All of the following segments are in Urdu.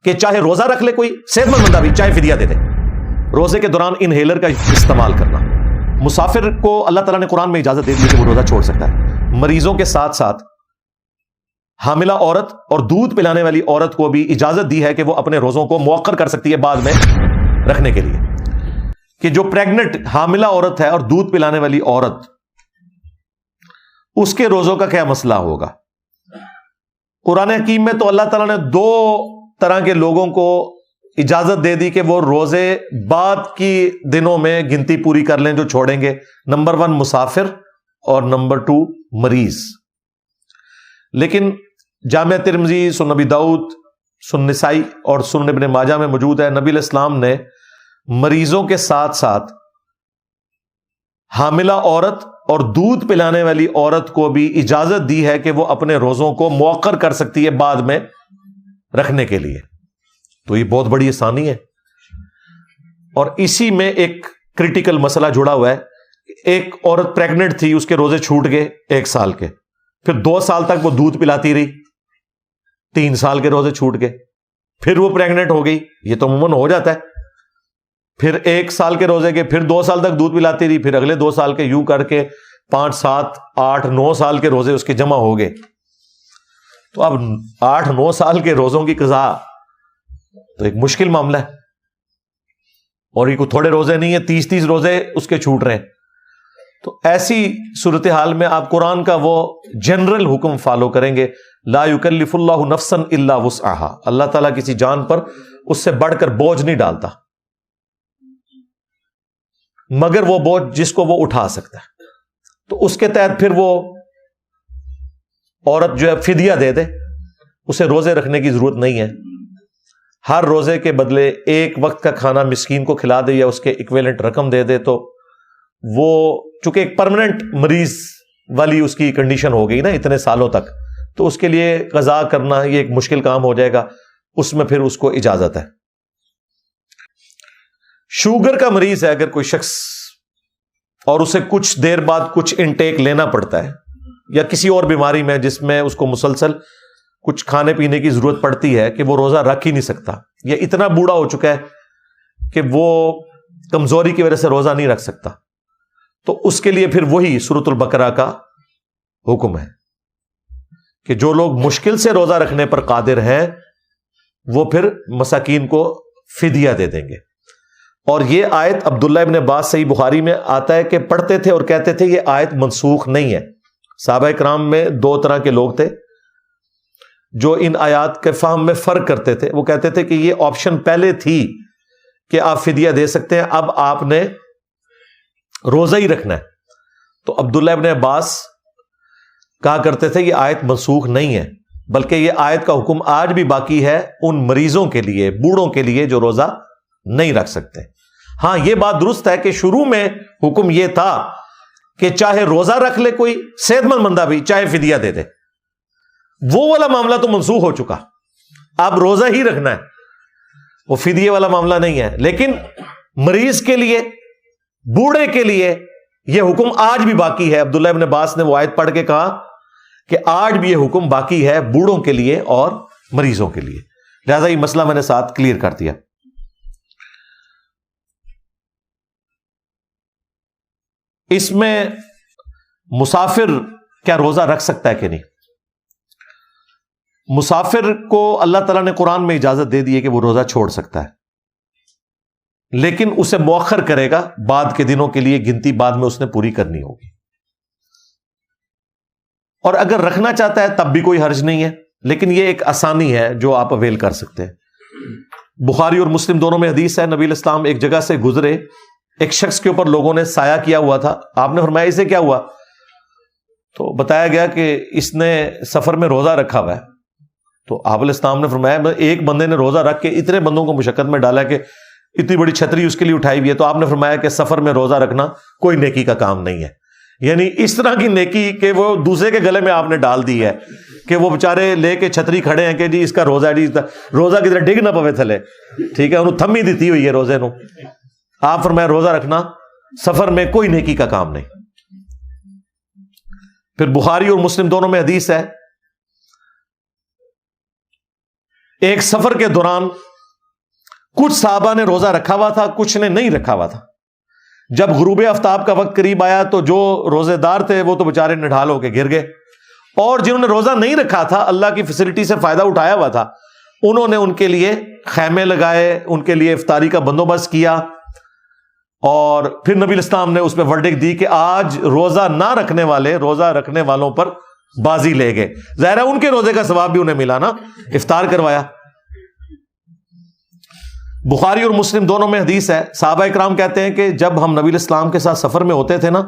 کہ چاہے روزہ رکھ لے کوئی صحت مند بندہ بھی، چاہے فدیہ دے دے۔ روزے کے دوران انہیلر کا استعمال کرنا۔ مسافر کو اللہ تعالیٰ نے قرآن میں اجازت دے دی کہ وہ روزہ چھوڑ سکتا ہے۔ مریضوں کے ساتھ ساتھ حاملہ عورت اور دودھ پلانے والی عورت کو بھی اجازت دی ہے کہ وہ اپنے روزوں کو مؤخر کر سکتی ہے بعد میں رکھنے کے لیے، کہ جو پریگننٹ حاملہ عورت ہے اور دودھ پلانے والی عورت، اس کے روزوں کا کیا مسئلہ ہوگا۔ قرآن حکیم میں تو اللہ تعالیٰ نے دو طرح کے لوگوں کو اجازت دے دی کہ وہ روزے بعد کی دنوں میں گنتی پوری کر لیں جو چھوڑیں گے۔ نمبر 1 مسافر اور نمبر 2 مریض۔ لیکن جامع ترمذی، سنن ابی داؤد، سنن نسائی اور سنن ابن ماجہ میں موجود ہے، نبی علیہ السلام نے مریضوں کے ساتھ ساتھ حاملہ عورت اور دودھ پلانے والی عورت کو بھی اجازت دی ہے کہ وہ اپنے روزوں کو مؤخر کر سکتی ہے بعد میں رکھنے کے لیے۔ تو یہ بہت بڑی آسانی ہے، اور اسی میں ایک کریٹیکل مسئلہ جڑا ہوا ہے۔ ایک عورت پریگننٹ تھی، اس کے روزے چھوٹ گئے 1 سال کے، پھر 2 سال تک وہ دودھ پلاتی رہی، 3 سال کے روزے چھوٹ گئے، پھر وہ پریگننٹ ہو گئی، یہ تو عموماً ہو جاتا ہے، پھر 1 سال کے روزے کے، پھر 2 سال تک دودھ پلاتی رہی، پھر اگلے 2 سال کے، یوں کر کے 5 7 8 9 سال کے روزے اس کے جمع ہو گئے۔ تو اب 8 9 سال کے روزوں کی قضا تو ایک مشکل معاملہ ہے، اور یہ کوئی تھوڑے روزے نہیں ہیں، 30 روزے اس کے چھوٹ رہے ہیں۔ تو ایسی صورتحال میں آپ قرآن کا وہ جنرل حکم فالو کریں گے، لا یکلف اللہ نفسا الا وسعها، اللہ تعالیٰ کسی جان پر اس سے بڑھ کر بوجھ نہیں ڈالتا، مگر وہ بوجھ جس کو وہ اٹھا سکتا ہے۔ تو اس کے تحت پھر وہ عورت جو ہے فدیہ دے دے، اسے روزے رکھنے کی ضرورت نہیں ہے، ہر روزے کے بدلے 1 وقت کا کھانا مسکین کو کھلا دے یا اس کے ایکویلنٹ رقم دے دے، تو وہ چونکہ ایک پرماننٹ مریض والی اس کی کنڈیشن ہو گئی نا اتنے سالوں تک، تو اس کے لیے قضا کرنا یہ ایک مشکل کام ہو جائے گا، اس میں پھر اس کو اجازت ہے۔ شوگر کا مریض ہے اگر کوئی شخص، اور اسے کچھ دیر بعد کچھ انٹیک لینا پڑتا ہے، یا کسی اور بیماری میں جس میں اس کو مسلسل کچھ کھانے پینے کی ضرورت پڑتی ہے کہ وہ روزہ رکھ ہی نہیں سکتا، یا اتنا بوڑھا ہو چکا ہے کہ وہ کمزوری کی وجہ سے روزہ نہیں رکھ سکتا، تو اس کے لیے پھر وہی سورۃ البقرہ کا حکم ہے کہ جو لوگ مشکل سے روزہ رکھنے پر قادر ہیں وہ پھر مساکین کو فدیہ دے دیں گے۔ اور یہ آیت عبداللہ ابن عباس صحیح بخاری میں آتا ہے کہ پڑھتے تھے اور کہتے تھے یہ آیت منسوخ نہیں ہے۔ صحابہ کرام میں 2 طرح کے لوگ تھے جو ان آیات کے فہم میں فرق کرتے تھے، وہ کہتے تھے کہ یہ آپشن پہلے تھی کہ آپ فدیہ دے سکتے ہیں، اب آپ نے روزہ ہی رکھنا ہے۔ تو عبداللہ ابن عباس کہا کرتے تھے یہ آیت منسوخ نہیں ہے، بلکہ یہ آیت کا حکم آج بھی باقی ہے ان مریضوں کے لیے، بوڑھوں کے لیے جو روزہ نہیں رکھ سکتے۔ ہاں یہ بات درست ہے کہ شروع میں حکم یہ تھا کہ چاہے روزہ رکھ لے کوئی صحت مند بندہ بھی، چاہے فدیہ دے دے، وہ والا معاملہ تو منسوخ ہو چکا، اب روزہ ہی رکھنا ہے، وہ فدیے والا معاملہ نہیں ہے۔ لیکن مریض کے لیے، بوڑھے کے لیے یہ حکم آج بھی باقی ہے۔ عبداللہ ابن عباس نے وہ آیت پڑھ کے کہا کہ آج بھی یہ حکم باقی ہے بوڑھوں کے لیے اور مریضوں کے لیے، لہذا یہ مسئلہ میں نے ساتھ کلیئر کر دیا۔ اس میں مسافر کیا روزہ رکھ سکتا ہے کہ نہیں؟ مسافر کو اللہ تعالیٰ نے قرآن میں اجازت دے دی ہے کہ وہ روزہ چھوڑ سکتا ہے، لیکن اسے مؤخر کرے گا، بعد کے دنوں کے لیے گنتی بعد میں اس نے پوری کرنی ہوگی، اور اگر رکھنا چاہتا ہے تب بھی کوئی حرج نہیں ہے، لیکن یہ ایک آسانی ہے جو آپ اویل کر سکتے ہیں۔ بخاری اور مسلم دونوں میں حدیث ہے، نبی علیہ السلام ایک جگہ سے گزرے، ایک شخص کے اوپر لوگوں نے سایہ کیا ہوا تھا، آپ نے فرمایا اسے کیا ہوا؟ تو بتایا گیا کہ اس نے سفر میں روزہ رکھا ہوا ہے۔ تو آپ علیہ السلام نے فرمایا ایک بندے نے روزہ رکھ کے اتنے بندوں کو مشقت میں ڈالا کہ اتنی بڑی چھتری اس کے لیے اٹھائی ہوئی ہے، تو آپ نے فرمایا کہ سفر میں روزہ رکھنا کوئی نیکی کا کام نہیں ہے، یعنی اس طرح کی نیکی کہ وہ دوسرے کے گلے میں آپ نے ڈال دی ہے کہ وہ بےچارے لے کے چھتری کھڑے ہیں کہ جی اس کا روزہ ہے، جی روزہ کی طرح ڈگ نہ پوے تھلے، ٹھیک ہے، انہوں تھمی دیتی ہوئی ہے روزے نو۔ آپ فرمایا روزہ رکھنا سفر میں کوئی نیکی کا کام نہیں۔ پھر بخاری اور مسلم دونوں میں حدیث ہے، ایک سفر کے دوران کچھ صحابہ نے روزہ رکھا ہوا تھا، کچھ نے نہیں رکھا ہوا تھا. جب غروب آفتاب کا وقت قریب آیا تو جو روزے دار تھے وہ تو بےچارے نڈھال ہو کے گر گئے، اور جنہوں نے روزہ نہیں رکھا تھا، اللہ کی فیسلٹی سے فائدہ اٹھایا ہوا تھا، انہوں نے ان کے لیے خیمے لگائے، ان کے لیے افطاری کا بندوبست کیا، اور پھر نبی الاسلام نے اس پہ ورڈکٹ دی کہ آج روزہ نہ رکھنے والے روزہ رکھنے والوں پر بازی لے گئے. ظاہر ہے ان کے روزے کا ثواب بھی انہیں ملا نا، افطار کروایا. بخاری اور مسلم دونوں میں حدیث ہے، صحابہ اکرام کہتے ہیں کہ جب ہم نبی الاسلام کے ساتھ سفر میں ہوتے تھے نا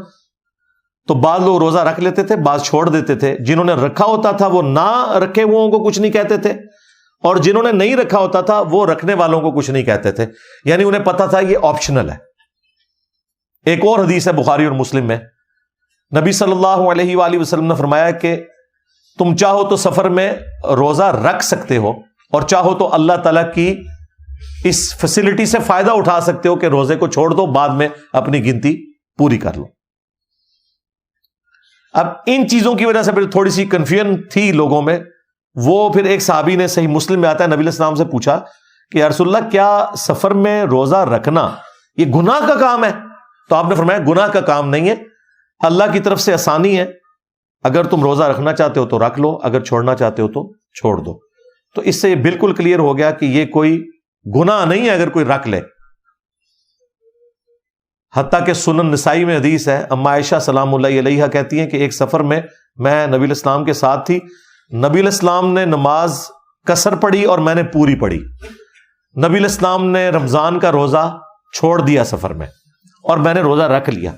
تو بعض لوگ روزہ رکھ لیتے تھے، بعض چھوڑ دیتے تھے. جنہوں نے رکھا ہوتا تھا وہ نہ رکھے ہوئوں کو کچھ نہیں کہتے تھے، اور جنہوں نے نہیں رکھا ہوتا تھا وہ رکھنے والوں کو کچھ نہیں کہتے تھے، یعنی انہیں پتا تھا یہ آپشنل ہے. ایک اور حدیث ہے بخاری اور مسلم میں، نبی صلی اللہ علیہ وآلہ وسلم نے فرمایا کہ تم چاہو تو سفر میں روزہ رکھ سکتے ہو، اور چاہو تو اللہ تعالیٰ کی اس فیسلٹی سے فائدہ اٹھا سکتے ہو کہ روزے کو چھوڑ دو، بعد میں اپنی گنتی پوری کر لو. اب ان چیزوں کی وجہ سے پھر تھوڑی سی کنفیوژن تھی لوگوں میں. وہ پھر ایک صحابی نے، صحیح مسلم میں آتا ہے، نبی علیہ السلام سے پوچھا کہ یا رسول اللہ کیا سفر میں روزہ رکھنا یہ گناہ کا کام ہے؟ تو آپ نے فرمایا گناہ کا کام نہیں ہے، اللہ کی طرف سے آسانی ہے. اگر تم روزہ رکھنا چاہتے ہو تو رکھ لو، اگر چھوڑنا چاہتے ہو تو چھوڑ دو. تو اس سے یہ بالکل کلیئر ہو گیا کہ یہ کوئی گناہ نہیں ہے اگر کوئی رکھ لے. حتیٰ کہ سنن نسائی میں حدیث ہے، اما عائشہ سلام اللہ علیہا کہتی ہیں کہ ایک سفر میں نبی علیہ السلام کے ساتھ تھی، نبی علیہ السلام نے نماز قصر پڑھی اور میں نے پوری پڑھی. نبی علیہ السلام نے رمضان کا روزہ چھوڑ دیا سفر میں، اور میں نے روزہ رکھ لیا.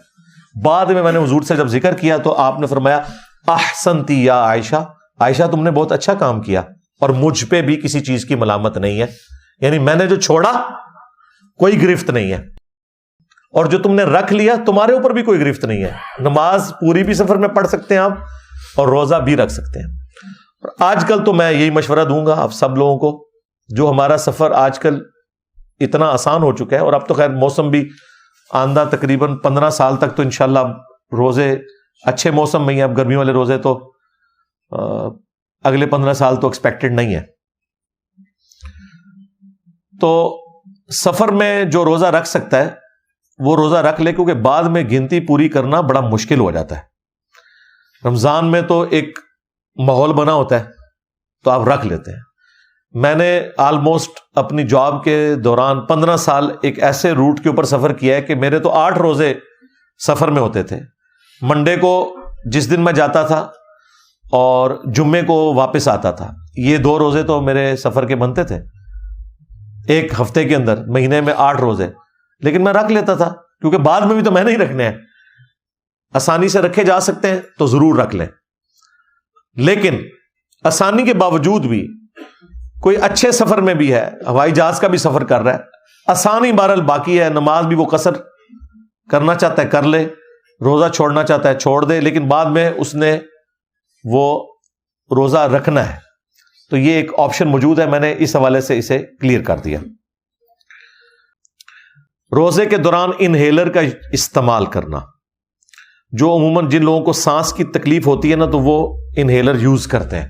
بعد میں نے حضور سے جب ذکر کیا تو آپ نے فرمایا احسنتی یا عائشہ، عائشہ تم نے بہت اچھا کام کیا، اور مجھ پہ بھی کسی چیز کی ملامت نہیں ہے، یعنی میں نے جو چھوڑا کوئی گرفت نہیں ہے، اور جو تم نے رکھ لیا تمہارے اوپر بھی کوئی گرفت نہیں ہے. نماز پوری بھی سفر میں پڑھ سکتے ہیں آپ، اور روزہ بھی رکھ سکتے ہیں. آج کل تو میں یہی مشورہ دوں گا آپ سب لوگوں کو، جو ہمارا سفر آج کل اتنا آسان ہو چکا ہے، اور اب تو خیر موسم بھی آندہ تقریباً 15 سال تک تو انشاءاللہ روزے اچھے موسم میں ہی، اب گرمیوں والے روزے تو اگلے 15 سال تو ایکسپیکٹڈ نہیں ہے. تو سفر میں جو روزہ رکھ سکتا ہے وہ روزہ رکھ لے، کیونکہ بعد میں گنتی پوری کرنا بڑا مشکل ہو جاتا ہے. رمضان میں تو ایک ماحول بنا ہوتا ہے تو آپ رکھ لیتے ہیں. میں نے آلموسٹ اپنی جاب کے دوران 15 سال ایک ایسے روٹ کے اوپر سفر کیا ہے کہ میرے تو 8 روزے سفر میں ہوتے تھے. منڈے کو جس دن میں جاتا تھا اور جمعے کو واپس آتا تھا، یہ 2 روزے تو میرے سفر کے بنتے تھے ایک ہفتے کے اندر. مہینے میں 8 روزے، لیکن میں رکھ لیتا تھا کیونکہ بعد میں بھی تو میں نہیں رکھنے ہیں. آسانی سے رکھے جا سکتے ہیں تو ضرور رکھ لیں، لیکن آسانی کے باوجود بھی کوئی اچھے سفر میں بھی ہے، ہوائی جہاز کا بھی سفر کر رہا ہے، آسانی بہرحال باقی ہے. نماز بھی وہ قصر کرنا چاہتا ہے کر لے، روزہ چھوڑنا چاہتا ہے چھوڑ دے، لیکن بعد میں اس نے وہ روزہ رکھنا ہے. تو یہ ایک آپشن موجود ہے، میں نے اس حوالے سے اسے کلیئر کر دیا. روزے کے دوران انہیلر کا استعمال کرنا، جو عموماً جن لوگوں کو سانس کی تکلیف ہوتی ہے نا تو وہ انہیلر یوز کرتے ہیں.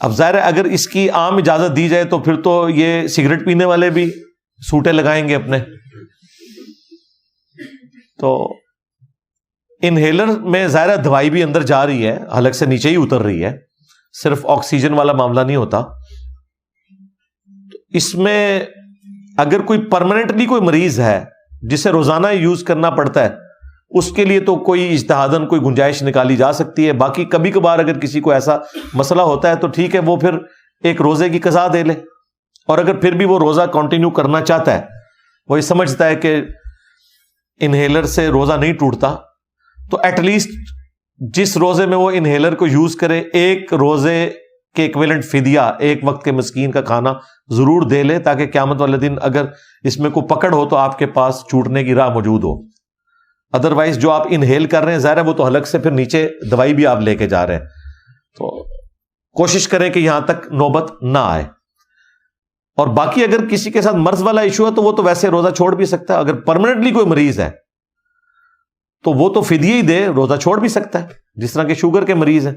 اب ظاہر ہے اگر اس کی عام اجازت دی جائے تو پھر تو یہ سگریٹ پینے والے بھی سوٹے لگائیں گے اپنے. تو انہیلر میں ظاہر دوائی بھی اندر جا رہی ہے، حلق سے نیچے ہی اتر رہی ہے، صرف آکسیجن والا معاملہ نہیں ہوتا. اس میں اگر کوئی پرماننٹلی کوئی مریض ہے جسے روزانہ یوز کرنا پڑتا ہے، اس کے لیے تو کوئی اجتہاداً کوئی گنجائش نکالی جا سکتی ہے. باقی کبھی کبھار اگر کسی کو ایسا مسئلہ ہوتا ہے تو ٹھیک ہے، وہ پھر ایک روزے کی قضا دے لے. اور اگر پھر بھی وہ روزہ کنٹینیو کرنا چاہتا ہے، وہ یہ سمجھتا ہے کہ انہیلر سے روزہ نہیں ٹوٹتا، تو ایٹ لیسٹ جس روزے میں وہ انہیلر کو یوز کرے، ایک روزے کے ایکویلنٹ فدیہ، ایک وقت کے مسکین کا کھانا ضرور دے لے، تاکہ قیامت والے دن اگر اس میں کوئی پکڑ ہو تو آپ کے پاس چھوٹنے کی راہ موجود ہو. ادروائز جو آپ انہیل کر رہے ہیں ظاہر ہے وہ تو حلق سے پھر نیچے دوائی بھی آپ لے کے جا رہے ہیں. تو کوشش کریں کہ یہاں تک نوبت نہ آئے. اور باقی اگر کسی کے ساتھ مرض والا ایشو ہے تو وہ تو ویسے روزہ چھوڑ بھی سکتا ہے. اگر پرماننٹلی کوئی مریض ہے تو وہ تو فدیہ ہی دے، روزہ چھوڑ بھی سکتا ہے، جس طرح کے شوگر کے مریض ہیں.